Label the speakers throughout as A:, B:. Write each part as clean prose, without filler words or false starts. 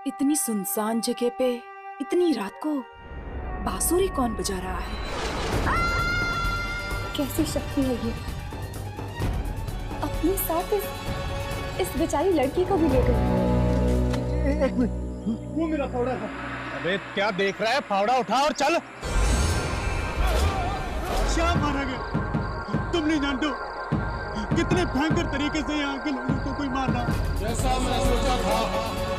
A: इतनी सुनसान जगह पे इतनी रात को बांसुरी कौन बजा रहा है?
B: कैसी शक्ति है ये? अपने साथ इस बेचारी लड़की को भी ले गई।
C: एक मिनट, वो मेरा फावड़ा है।
D: अबे क्या देख रहा है? फावड़ा उठा और चल।
C: श्याम मारा गया। तुम नहीं जानते कितने भयंकर तरीके से यहाँ के लोगों को कोई मार रहा।
E: जैसा मैं सोचा था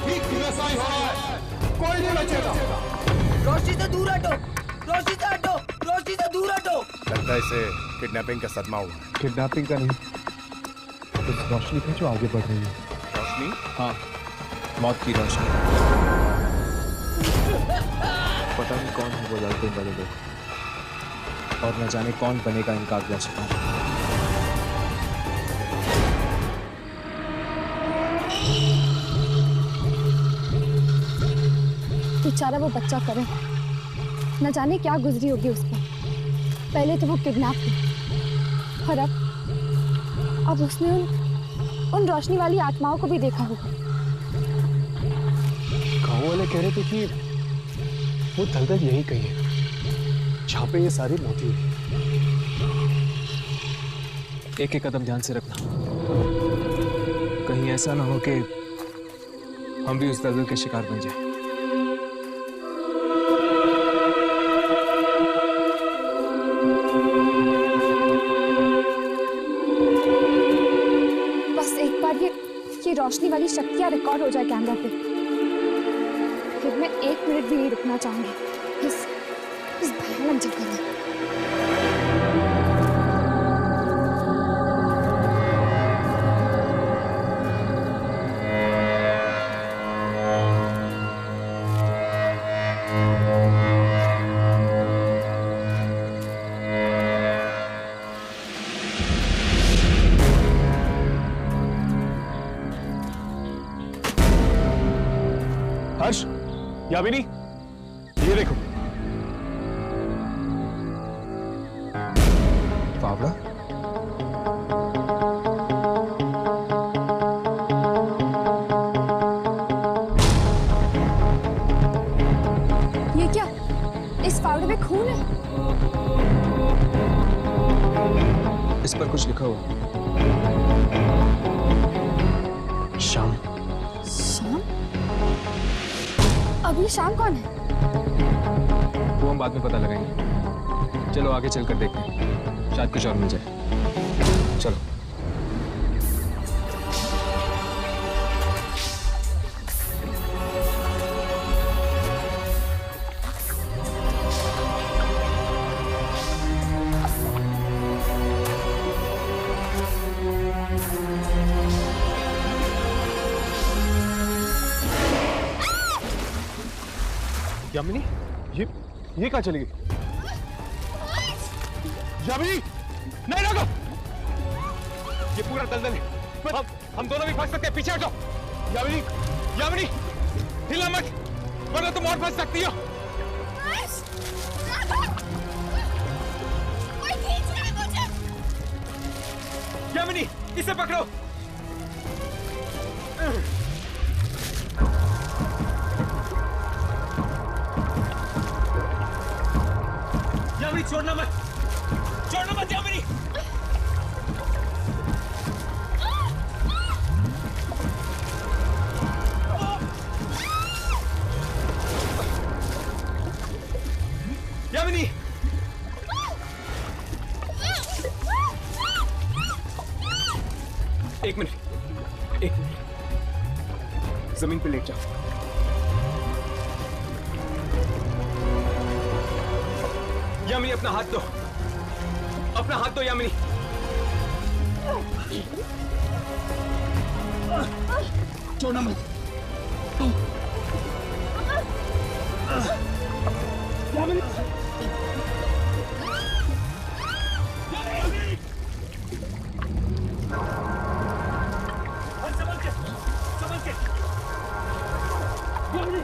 E: ठीक वैसा ही हो रहा है। कोई नहीं बचेगा।
F: रोशनी से दूर हटो, रोशनी से हटो, रोशनी से दूर हटो।
D: लगता है इसे किडनैपिंग का सदमा हुआ।
C: किडनैपिंग का नहीं, उस रोशनी पे जो आगे बढ़ रही है।
D: रोशनी?
C: हाँ, मौत की रोशनी।
G: पता नहीं कौन है वो लड़के वाले लोग, और न जाने कौन बनेगा इनका अगला शिकार।
B: बेचारा वो बच्चा करे, न जाने क्या गुजरी होगी उस पर। पहले तो वो किडनैप हुई और अब उसने उन रोशनी वाली आत्माओं को भी देखा होगा।
C: गाँव वाले कह रहे थे कि वो दलदल यही कही है जहाँ पे ये सारी मौत हुई।
G: एक एक कदम ध्यान से रखना, कहीं ऐसा ना हो कि हम भी उस दलदल के शिकार बन जाए।
B: बस एक बार ये रोशनी वाली शक्तियां रिकॉर्ड हो जाए कैमरा पे, फिर मैं 1 मिनट भी नहीं रुकना चाहूंगी इस भयानक जगह में।
D: हर्ष, यामिनी, ये देखो।
G: फावड़ा?
B: ये क्या? इस फावड़े में खून है?
G: इस पर कुछ लिखा हुआ।
C: शाम।
B: शाम? अब ये शाम कौन है?
G: वो हम बाद में पता लगाएंगे। चलो आगे चलकर देखते हैं, शायद कुछ और मिल जाए। चलो।
D: यामिनी, ये कहाँ चली गई? यामिनी, नहीं रोको! ये पूरा दलदल है। हम दोनों भी फंस सकते हैं। पीछे हटो। यामिनी, यामिनी, हिलना मत, वरना तुम और फंस सकती हो। यामिनी, इसे पकड़ो। यामिनी, छोड़ना मत यामिनी। यामिनी, एक मिनट, जमीन पे लेट जाओ। यामिनी, अपना हाथ दो यामिनी।
C: छोड़ना मत। यामिनी।
D: संभल के। यामिनी,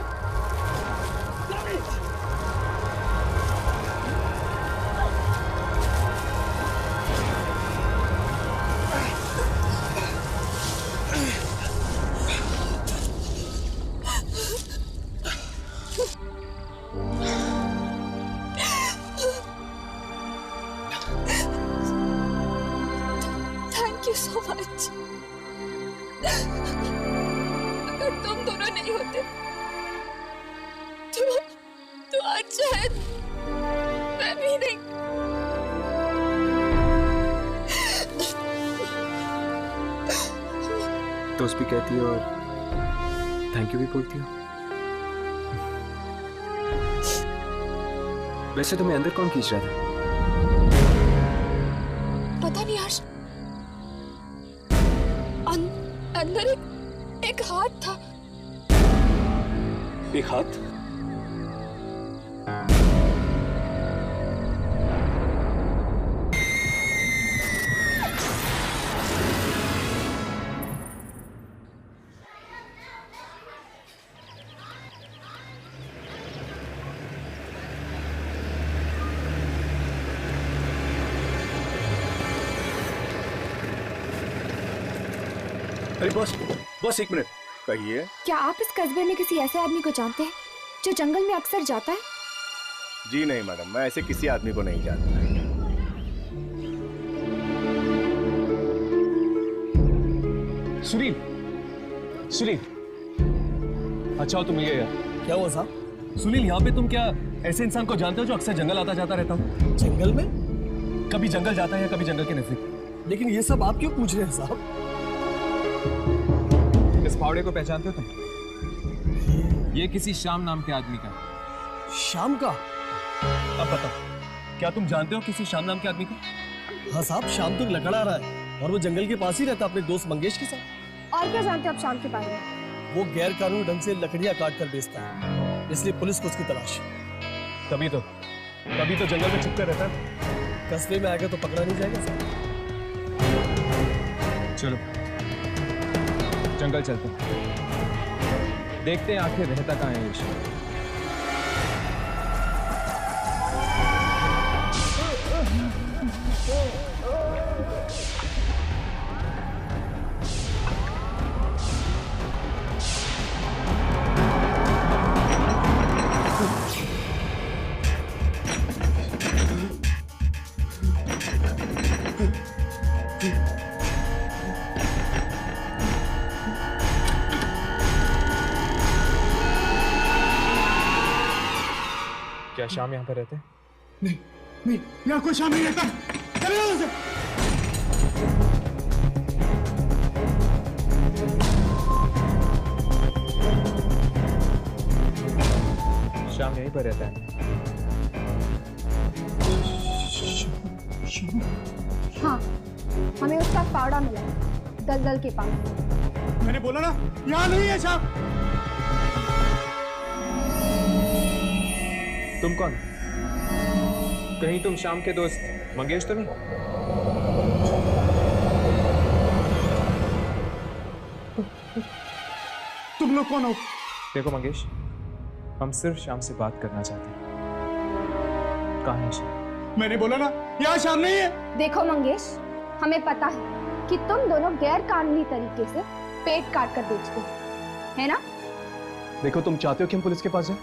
B: तुम दोनों नहीं होते तो आज शायद मैं भी नहीं।
G: दोस्त भी कहती हो और थैंक यू भी बोलती हो। वैसे तुम्हें अंदर कौन खींच रहा था?
B: पता नहीं हर्ष, अंदर एक हाथ था।
G: एक हाथ?
H: अरे बॉस एक मिनट। कहिए।
B: क्या आप इस कस्बे में किसी ऐसे आदमी को जानते हैं जो जंगल में अक्सर जाता है?
H: जी नहीं मैडम, मैं ऐसे किसी आदमी को नहीं जानता।
G: सुनील, सुनील, अच्छा हो तुम ये यार।
I: क्या हुआ साहब?
G: सुनील, यहाँ पे तुम क्या ऐसे इंसान को जानते हो जो अक्सर जंगल आता जाता रहता हूँ?
I: जंगल में?
G: कभी जंगल जाता है या कभी जंगल के नजदीक।
I: लेकिन ये सब आप क्यों पूछ रहे हैं साहब?
G: इस फावड़े को पहचानते हो तुम? ये किसी श्याम नाम के आदमी का है।
I: शाम का?
G: अब बताओ, क्या तुम जानते हो किसी श्याम नाम के आदमी को?
I: हाँ साहब, शाम तो लकड़ा रहा है और वो जंगल के पास ही रहता अपने दोस्त मंगेश के साथ।
B: और क्या जानते हो आप शाम के बारे में?
I: वो गैर कानूनी ढंग से लकड़ियां काट कर बेचता है, इसलिए पुलिस को उसकी तलाश।
G: तभी तो जंगल में छुप कर रहता है।
I: कस्बे में आएगा तो पकड़ा नहीं जाएगा साहब।
G: चलो जंगल चलते हैं, देखते हैं आखिर रहता कहाँ है ये शाम। क्या शाम यहाँ पर रहते हैं?
C: नहीं, यहाँ कोई शाम नहीं रहता। चले जाओ उसे।
G: शाम यहीं पर रहता है।
B: हाँ, हमें उसका फावड़ा मिला दलदल के पास।
C: मैंने बोला ना, यहाँ नहीं है शाम।
G: तुम कौन? कहीं तुम शाम के दोस्त मंगेश तो नहीं?
C: तुम लोग कौन हो?
G: देखो मंगेश, हम सिर्फ शाम से बात करना चाहते हैं। कहाँ है शाम?
C: मैंने बोला ना, यहाँ शाम नहीं है।
B: देखो मंगेश, हमें पता है कि तुम दोनों गैर कानूनी तरीके से पेट काट कर बेचते हो, है ना?
G: देखो, तुम चाहते हो कि हम पुलिस के पास जाएं?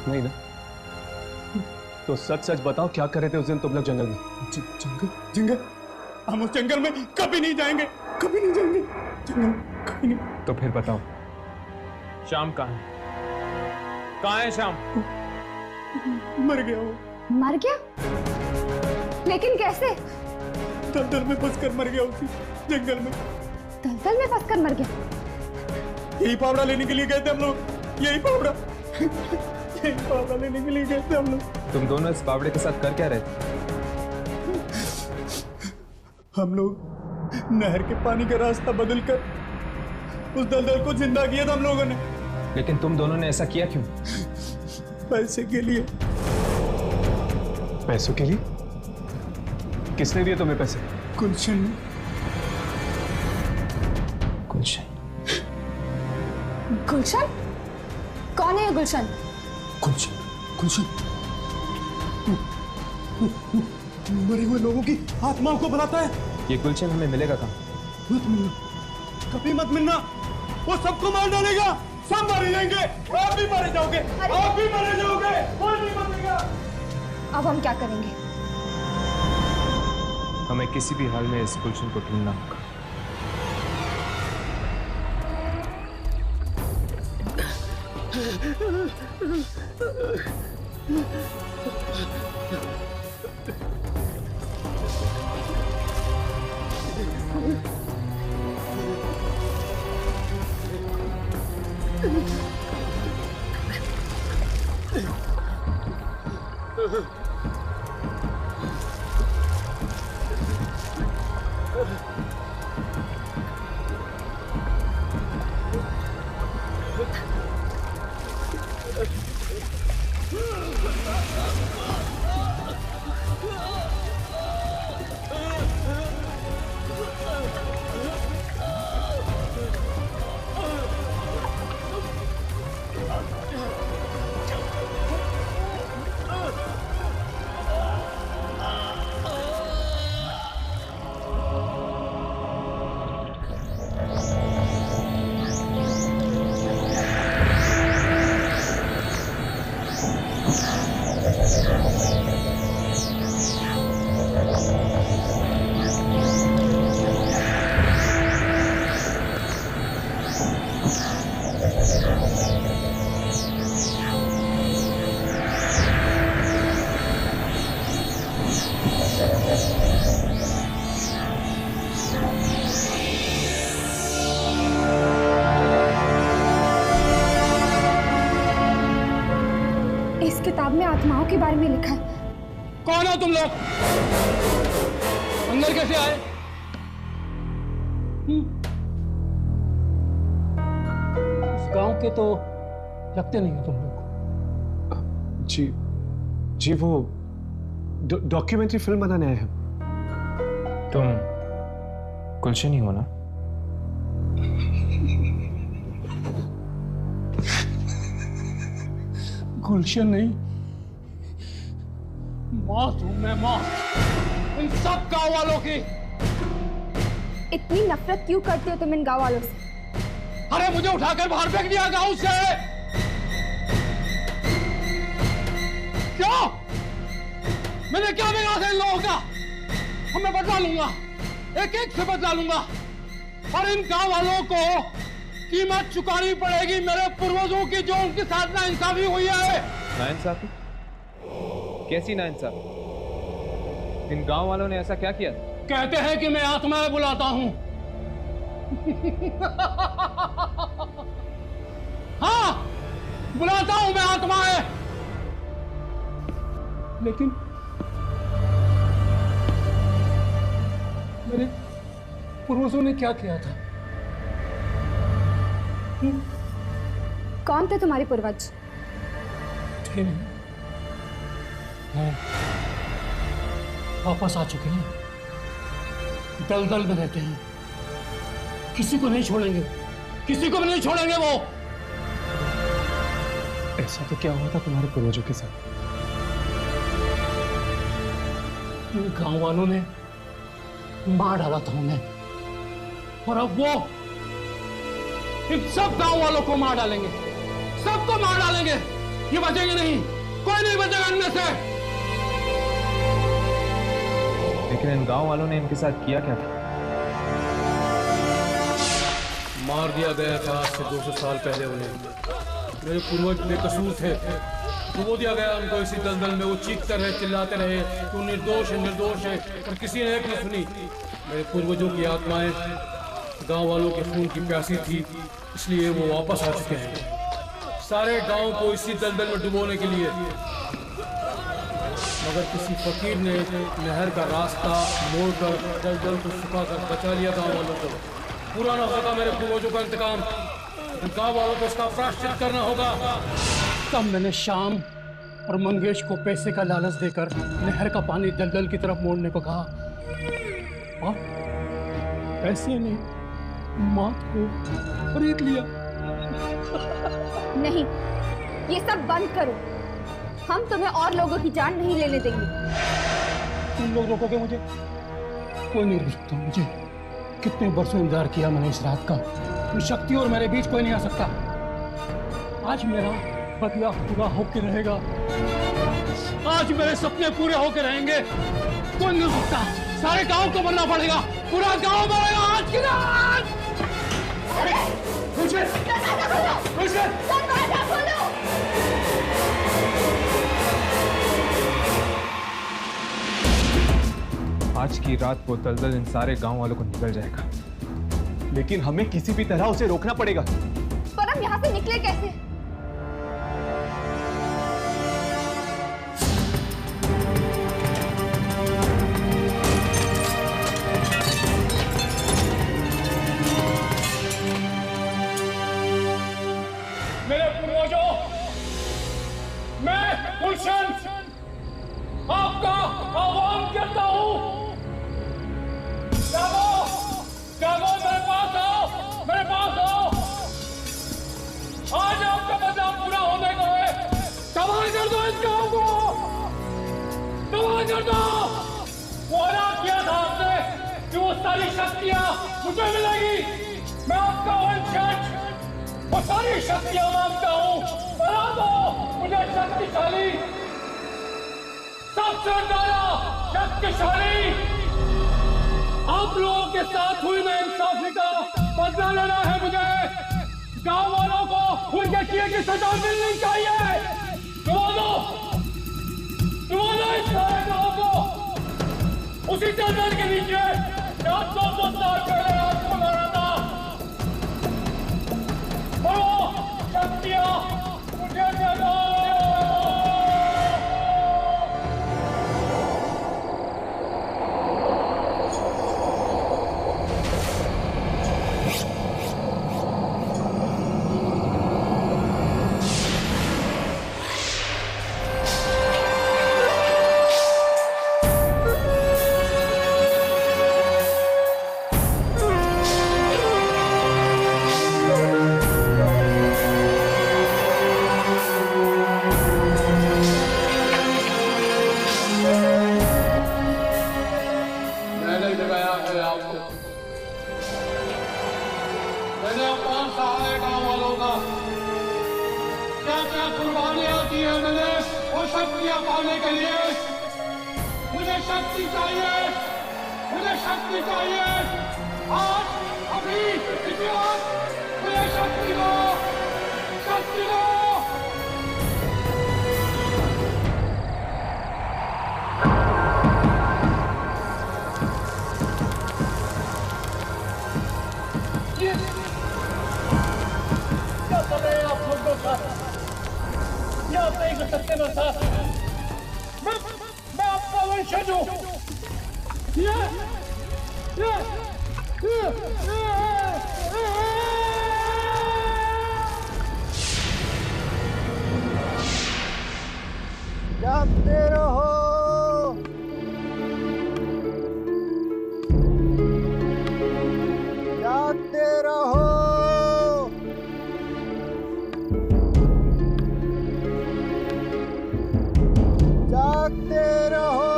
G: नहीं ना? तो सच सच बताओ, क्या कर रहे थे उस दिन तुम लोग जंगल में?
C: जंगल? हम उस जंगल में कभी नहीं जाएंगे, कभी नहीं जाएंगे। जंगल कभी नहीं।
G: तो फिर बताओ, शाम कहाँ है? कहाँ है शाम?
C: मर गया वो।
B: मर गया? लेकिन कैसे?
C: दलदल में फंसकर मर गया उसी जंगल में।
B: दलदल में फंसकर मर गया?
C: यही फावड़ा लेने के लिए गए थे हम लोग। यही फावड़ा लेने के लिए गए थे हम लोग।
G: तुम दोनों इस फावड़े के साथ कर क्या रहे थे?
C: हम लोग नहर के पानी का रास्ता बदलकर उस दलदल को जिंदा किया था हम लोगों ने।
G: लेकिन तुम दोनों ने ऐसा किया क्यों?
C: पैसे के लिए।
G: पैसों के लिए? किसने दिए तुम्हें पैसे?
C: गुलशन ने।
G: गुलशन?
B: गुलशन? कौन है ये गुलशन?
C: गुलशन मरे हुए लोगों की आत्माओं को बुलाता है।
G: ये गुलशन हमें मिलेगा कहाँ?
C: मत मिलना, कभी मत मिलना। वो सबको मार डालेगा, सब मारे जाएंगे। आप भी मारे जाओगे, आप भी मारे जाओगे, कोई नहीं बचेगा।
B: अब हम क्या करेंगे?
G: हमें किसी भी हाल में इस गुलशन को ढूंढना होगा।
B: इस किताब में आत्माओं के बारे में लिखा है।
C: कौन हो तुम लोग? अंदर कैसे आए?
J: इस गांव के तो लगते नहीं हो तुम लोग।
G: जी जी, वो डॉक्यूमेंट्री फिल्म बनाने आए हैं।
D: तुम गुलशन ही हो ना?
J: गुलशन नहीं, मौत हूं मैं, मौत इन सब गांव वालों की।
B: इतनी नफरत क्यों करते हो तुम इन गांव वालों से?
J: अरे मुझे उठाकर बाहर फेंक दिया गांव से। क्यों? मैंने क्या बिगाड़ा था इन लोगों का? अब मैं बदला लूंगा, एक एक से बदला लूंगा, और इन गांव वालों को कीमत चुकानी पड़ेगी मेरे पूर्वजों की, जो उनके साथ नाइंसाफी हुई है।
D: नाइंसाफी? कैसी नाइंसाफी? इन गांव वालों ने ऐसा क्या किया?
J: कहते हैं कि मैं आत्माएं बुलाता हूं। हाँ, बुलाता हूं मैं आत्माएं। लेकिन मेरे पूर्वजों ने क्या किया था?
B: कौन थे तुम्हारे पूर्वज?
J: थे नहीं, हैं, वापस आ चुके हैं, दलदल में रहते हैं, किसी को नहीं छोड़ेंगे, किसी को भी नहीं छोड़ेंगे वो।
G: ऐसा तो क्या हुआ था तुम्हारे पूर्वजों के साथ?
J: इन गांव वालों ने मार डाला था उन्हें, और अब वो इन सब गांव वालों को मार डालेंगे, सबको मार डालेंगे। ये बचेंगे नहीं, कोई नहीं बचेगा इनमें से।
D: लेकिन इन गांव वालों ने इनके साथ किया क्या था?
J: मार दिया गया था आज से 200 साल पहले उन्हें। मेरे पूर्वज बेकसूर थे, डुबो दिया गया उनको इसी दलदल में। वो चीखते रहे, चिल्लाते रहे कि निर्दोष है, निर्दोष है, पर किसी ने एक न सुनी। मेरे पूर्वजों की आत्माएं गांव वालों के खून की प्यासी थी, इसलिए वो वापस आ चुके हैं, सारे गांव को इसी दलदल में डुबोने के लिए। मगर किसी फकीर ने नहर का रास्ता मोड़कर दलदल को सुखाकर बचा लिया गांव वालों को। पूरा न होगा मेरे पूर्वजों का इंतकाम, गांव वालों को इसका प्रायश्चित करना होगा। तब मैंने श्याम और मंगेश को पैसे का लालच देकर नहर का पानी दलदल की तरफ मोड़ने को कहा, और पैसे ने मौत को खरीद लिया।
B: नहीं, ये सब बंद करो। हम तुम्हें और लोगों की जान नहीं लेने देंगे।
J: तुम लोग रोकोगे मुझे? कोई नहीं रोक सकता मुझे। कितने बरसों इंतजार किया मैंने इस रात का। शक्ति और मेरे बीच कोई नहीं आ सकता। आज मेरा बदला पूरा होके रहेगा, आज मेरे सपने पूरे होके रहेंगे। कोई नहीं रुक सकता, सारे गांव को बनना पड़ेगा, पूरा गांव मरेगा आज की रात।
G: की रात वो दलदल इन सारे गांव वालों को निकल जाएगा, लेकिन हमें किसी भी तरह उसे रोकना पड़ेगा।
B: पर हम यहाँ से निकले कैसे?
J: मेरे पूर्वजों, मैं गुलशन आपका आह्वान करता हूँ। जागो, जागो, मेरे पास आओ, मेरे पास आओ। आज आपका बदला पूरा होने को है। तबाह कर दो इस गांव को, तबाह कर दो। वादा किया था आपने कि वो सारी शक्तियां मुझे मिलेगी। मैं आपका वंशज वो सारी शक्तियां मांगता हूँ। बना दो मुझे शक्तिशाली, सबसे ज्यादा शक्तिशाली। आप लोगों के साथ हुई नाइंसाफी का बदला लेना है मुझे। गांव वालों को उनके किए की सजा मिलनी चाहिए। डुबो दो इस सारे गांव को उसी दलदल के नीचे जहां 200 साल पहले आपको मारा था। और वो शक्तियां मुझे दे दो। मैंने अपमान सहा है गांव वालों का। क्या क्या कुर्बानियां दी है मैंने वो शक्तियां पाने के लिए। मुझे शक्ति चाहिए, मुझे शक्ति चाहिए। आज अभी इसी वक्त मुझे शक्ति दो, शक्ति दो। क्या कर रहे हैं आप लोग मेरे साथ? ये आप नहीं कर सकते मेरे साथ। मैं आपका वंशज हूँ।
C: जागते रहो, जागते रहो। जागते रहो,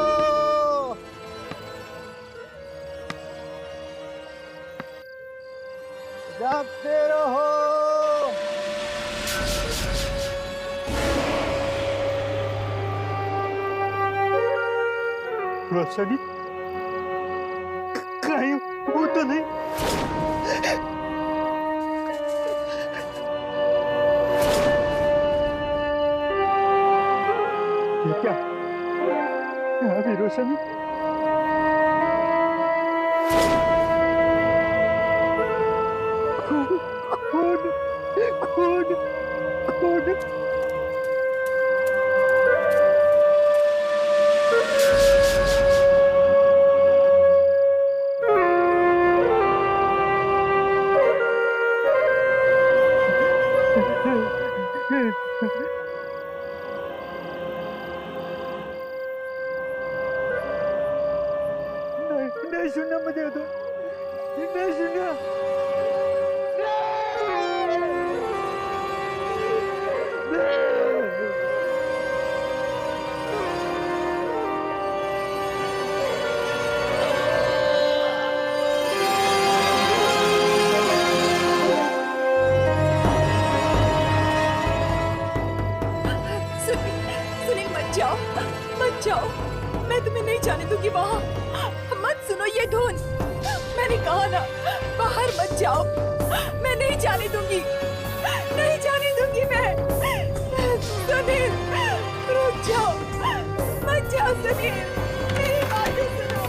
C: जागते रहो। रोशनी कहीं वो तो नहीं? ये क्या? यहाँ भी रोशनी? खून, खून, खून। नहीं सुनना मुझे तो, नहीं सुनना।
A: सुनील मत जाओ, मत जाओ। मैं तुम्हें नहीं जाने दूंगी वहाँ। मत सुनो ये धुन। मैंने कहा ना, बाहर मत जाओ। मैं नहीं जाने दूंगी, नहीं जाने दूंगी मैं। सुनील रुक जाओ, मत जाओ सुनील, मेरी बात सुनो।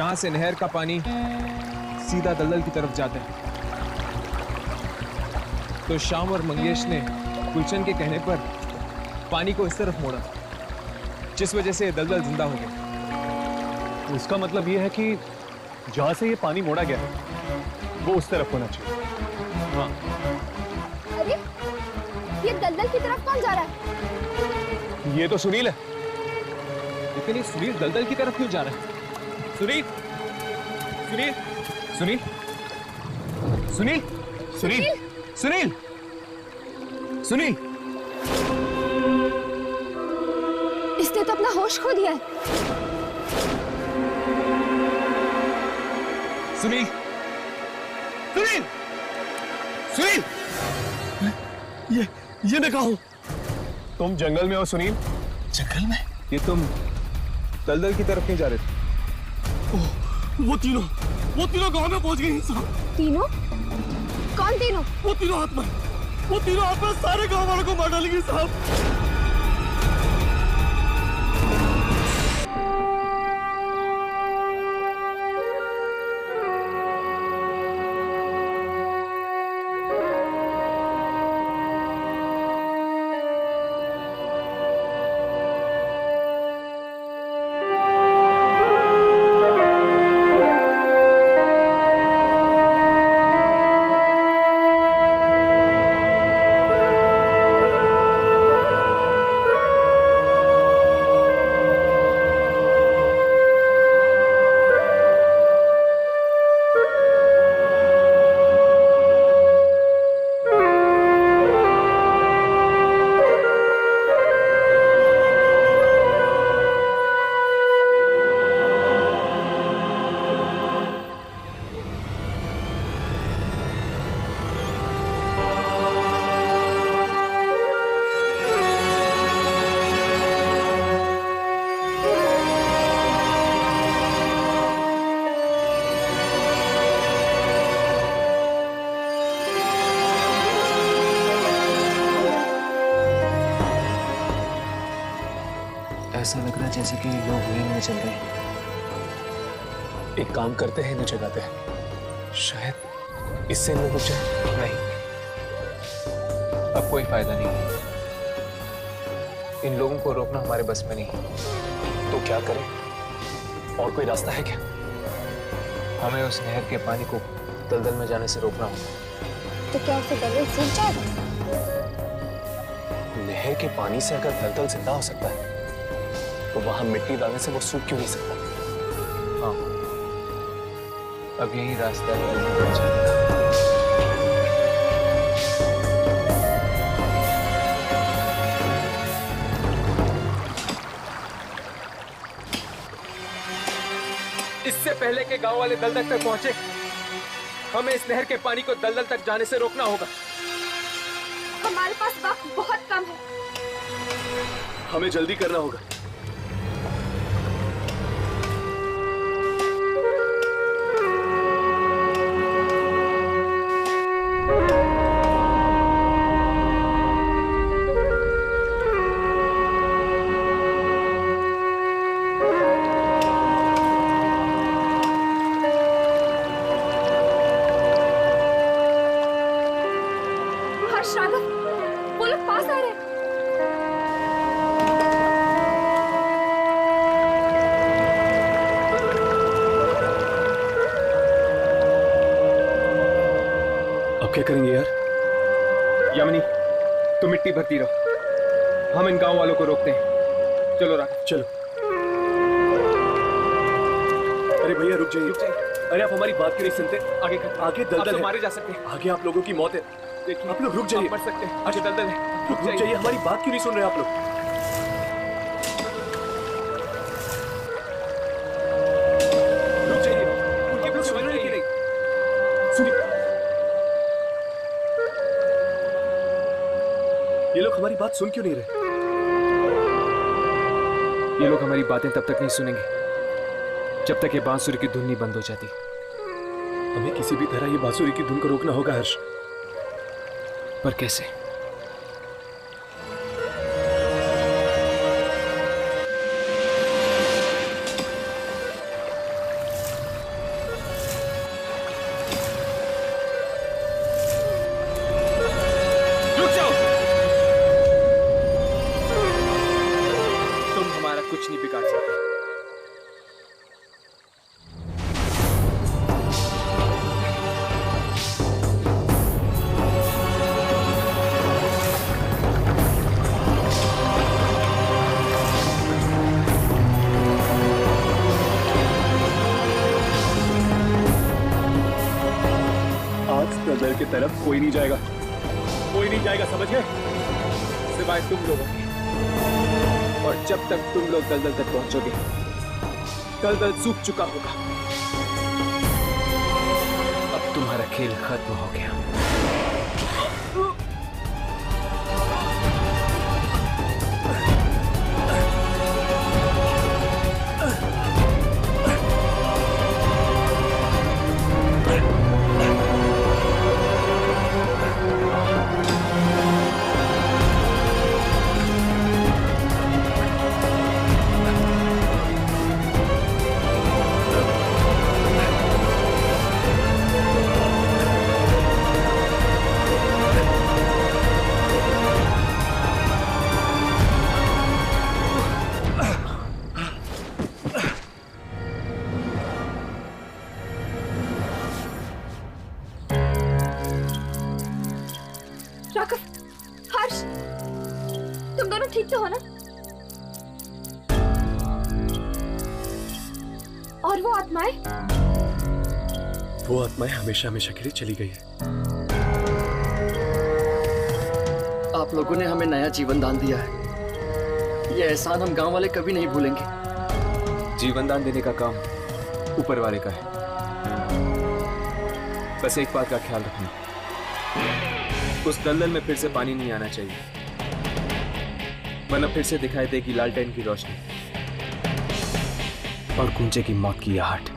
D: यहां से नहर का पानी सीधा दलदल की तरफ जाता है। तो श्याम और मंगेश ने गुलशन के कहने पर पानी को इस तरफ मोड़ा, जिस वजह से दलदल जिंदा हो गया।
G: उसका मतलब यह है कि जहां से ये पानी मोड़ा गया है वो उस तरफ होना चाहिए।
D: हाँ।
B: अरे ये दलदल की तरफ कौन जा रहा है?
G: ये तो सुनील है।
D: लेकिन ये सुनील दलदल की तरफ क्यों जा रहा है? सुनील, सुनील, सुनील, सुनील, सुनील, सुनील, सुनील।
B: इसने तो अपना होश खो दिया है।
D: सुनील, सुनील, सुनील।
I: ये मैं कहा हूं।
G: तुम जंगल में हो सुनील?
I: जंगल में?
D: ये तुम दलदल की तरफ नहीं जा रहे थे?
I: वो तीनों गांव में पहुंच गए हैं साहब।
B: तीनों? कौन तीनों?
I: वो तीनों हाथ में सारे गांव वालों को मार डालेंगे साहब।
G: ऐसा लग रहा है जैसे कि लोग हुए में चल रहे हैं। एक काम करते हैं, इन्हें जगाते हैं, शायद इससे लोग उठ जाए।
D: नहीं, अब कोई फायदा नहीं। इन लोगों को रोकना हमारे बस में नहीं।
G: तो क्या करें? और कोई रास्ता है क्या?
D: हमें उस नहर के पानी को दलदल में जाने से रोकना होगा।
B: तो क्या उसे दलदल सूख जाएगा?
G: नहर के पानी से अगर दलदल जिंदा हो सकता है तो वहां मिट्टी डालने से वो सूख क्यों नहीं सकता?
D: हाँ, अब यही रास्ता है। इससे पहले के गांव वाले दलदल तक पहुंचे, हमें इस नहर के पानी को दलदल तक जाने से रोकना होगा।
B: हमारे पास वक्त बहुत कम है।
G: हमें जल्दी करना होगा।
B: राघव, वो लोग पास आ रहे हैं।
G: अब क्या करेंगे यार?
D: यामिनी, तुम मिट्टी भरती रहो, हम इन गांव वालों को रोकते हैं। चलो राघव, चलो।
G: अरे भैया रुक जाइए, अरे आप हमारी बात क्यों नहीं सुनते? आगे दलदल है,
D: मारे जा सकते हैं।
G: आगे आप लोगों की मौत है। देखिए, आप लोग रुक जाइए,
D: मर सकते हैं। आगे दलदल है,
G: रुक जाइए, हमारी बात क्यों नहीं सुन रहे आप लोग? रुक जाइए, उनकी बात सुन रहे हैं कि नहीं? सुनिए, ये लोग हमारी बात सुन क्यों नहीं रहे?
D: ये लोग हमारी बातें तब तक नहीं सुनेंगे जब तक ये बांसुरी की धुन नहीं बंद हो जाती।
G: हमें किसी भी तरह ये बांसुरी की धुन को रोकना होगा हर्ष।
D: पर कैसे?
G: दलदल की तरफ कोई नहीं जाएगा, कोई नहीं जाएगा, समझ गए? सिवाय तुम लोगों के। और जब तक तुम लोग दलदल तक पहुंचोगे, दलदल सूख चुका होगा। अब तुम्हारा खेल खत्म हो गया।
B: राघव, हर्ष, तुम दोनों ठीक तो हो ना? और वो आत्माएं?
G: वो आत्माएं हमेशा हमेशा के लिए चली गई है।
K: आप लोगों ने हमें नया जीवन दान दिया है। ये एहसान हम गांव वाले कभी नहीं भूलेंगे।
G: जीवन दान देने का काम ऊपर वाले का है। बस एक बात का ख्याल रखना, उस दलदल में फिर से पानी नहीं आना चाहिए, वरना फिर से दिखाई देगी लालटेन की रोशनी और गूंजेगी मौत की आहट।